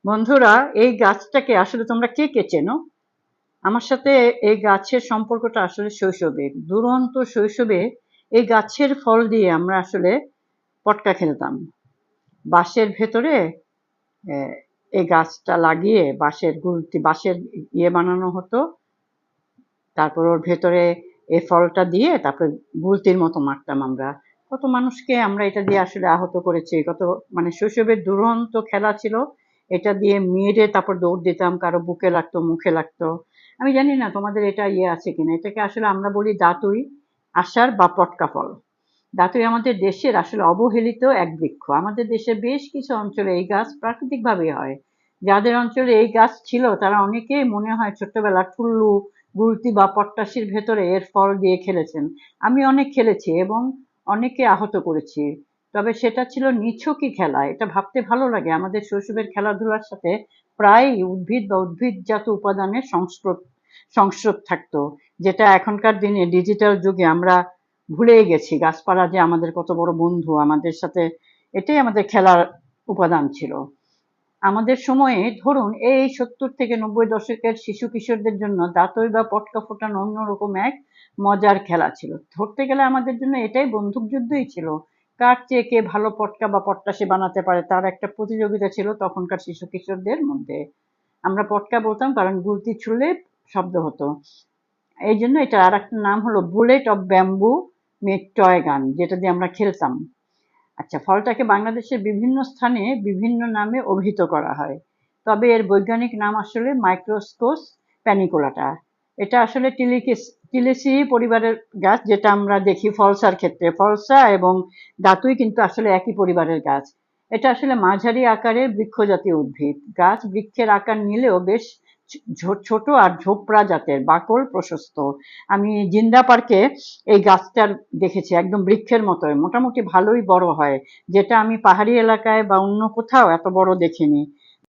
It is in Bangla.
বন্ধুরা, এই গাছটাকে আসলে তোমরা কে কে চেনো? আমার সাথে এই গাছের সম্পর্কটা আসলে শৈশবের। দুরন্ত শৈশবে এই গাছের ফল দিয়ে আমরা আসলে পটকা খেলতাম। বাঁশের ভেতরে এই গাছটা লাগিয়ে বাঁশের বানানো হতো। তারপর ওর ভেতরে এই ফলটা দিয়ে তারপরে গুলতির মতো মারতাম আমরা। কত মানুষকে আমরা এটা দিয়ে আসলে আহত করেছি। কত মানে শৈশবের দুরন্ত খেলা ছিল। এটা দিয়ে মেরে তারপর দৌড় দিতাম, কারো বুকে লাগতো, মুখে লাগতো। আমি জানি না তোমাদের এটা আছে কিনা। এটাকে আসলে আমরা বলি দাতুই, আষাঢ় বা পটকা ফল। দাতুই আমাদের দেশের আসলে অবহেলিত এক বৃক্ষ। আমাদের দেশের বেশ কিছু অঞ্চলে এই গাছ প্রাকৃতিকভাবেই হয়। যাদের অঞ্চলে এই গাছ ছিল তারা অনেকেই মনে হয় ছোট্টবেলা ঠুল্লু, গুলতি বা পট্টাশির ভেতরে এর ফল দিয়ে খেলেছেন। আমি অনেক খেলেছি এবং অনেককে আহত করেছি। তবে সেটা ছিল নিছকই খেলা। এটা ভাবতে ভালো লাগে। আমাদের শৈশবের খেলাধুলার সাথে প্রায়ই উদ্ভিদ বা উদ্ভিদজাত উপাদানের সংস্রব থাকতো, যেটা এখনকার দিনে ডিজিটাল যুগে আমরা ভুলেই গেছি। গাছপালা যে আমাদের কত বড় বন্ধু, আমাদের সাথে এটাই আমাদের খেলার উপাদান ছিল। আমাদের সময়ে ধরুন এই 70 থেকে 90 দশকের শিশু কিশোরদের জন্য দাঁতই বা পটকা ফোটানো অন্যরকম এক মজার খেলা ছিল। ধরতে গেলে আমাদের জন্য এটাই বন্দুক যুদ্ধই ছিল। কার চেয়ে কে ভালো পটকা বা পট্টাসে বানাতে পারে তার একটা প্রতিযোগিতা ছিল তখনকার শিশু কিশোরদের মধ্যে। আমরা পটকা বলতাম কারণ গুলতি ছুঁড়লে শব্দ হতো। এই জন্য এটা আর একটা নাম হলো bullet of bamboo made toy গান, যেটা দিয়ে আমরা খেলতাম। আচ্ছা, ফলটাকে বাংলাদেশের বিভিন্ন স্থানে বিভিন্ন নামে অভিহিত করা হয়। তবে এর বৈজ্ঞানিক নাম আসলে মাইক্রোস্কোস প্যানিকোলাটা। এটা আসলে টিলেসি পরিবারের গাছ, যেটা আমরা দেখি ফলসার ক্ষেত্রে। ফলসা এবং দাতুই কিন্তু আসলে একই পরিবারের গাছ। এটা আসলে মাঝারি আকারের বৃক্ষজাতীয় উদ্ভিদ। গাছ বৃক্ষের আকার নিলেও বেশ ছোট আর ঝোপড়া জাতের, বাকল প্রশস্ত। আমি জিন্দা পার্কে এই গাছটার দেখেছি, একদম বৃক্ষের মতোই মোটামুটি ভালোই বড় হয়, যেটা আমি পাহাড়ি এলাকায় বা অন্য কোথাও এত বড় দেখিনি।